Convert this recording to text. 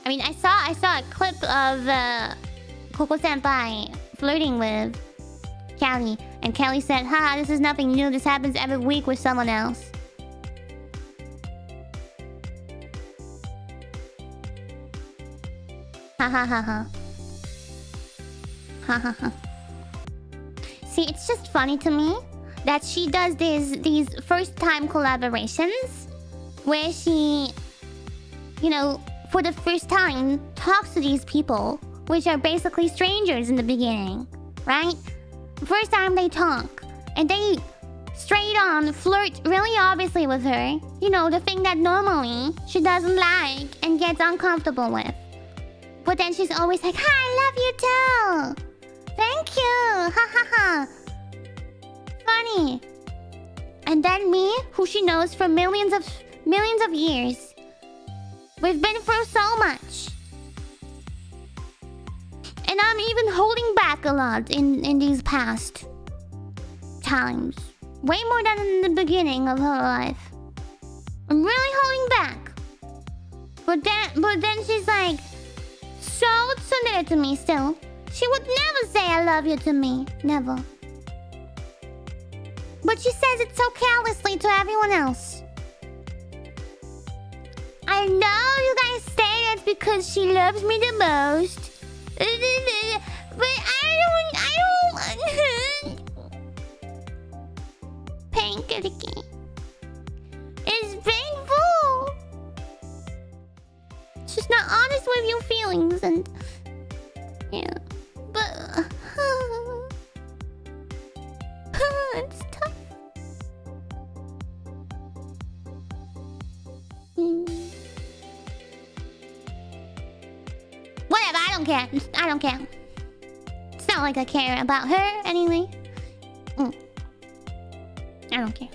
I mean, I saw a clip of Coco Senpai flirting with Callie, and Callie said, "Haha, this is nothing new. This happens every week with someone else." Ha ha ha ha. Ha ha ha. See, it's just funny to me that she does these first-time collaborations where she, you know, for the first time talks to these people, which are basically strangers in the beginning, right? First time they talk, and they straight on flirt really obviously with her. You know, the thing that normally she doesn't like and gets uncomfortable with. But then she's always like, "Hi, I love you too. Thank you. Ha ha ha." Funny. And then me, who she knows for millions of years. We've been through so much. And I'm even holding back a lot in these past times. Way more than in the beginning of her life. I'm really holding back. But then she's like so tsundere to me still. She would never say "I love you" to me. Never. But she says it so carelessly to everyone else. I know you guys say it's because she loves me the most. But I don't... Painful. It's painful. She's not honest with your feelings and... Yeah. But... it's tough. Whatever, I don't care. I don't care. It's not like I care about her anyway. I don't care.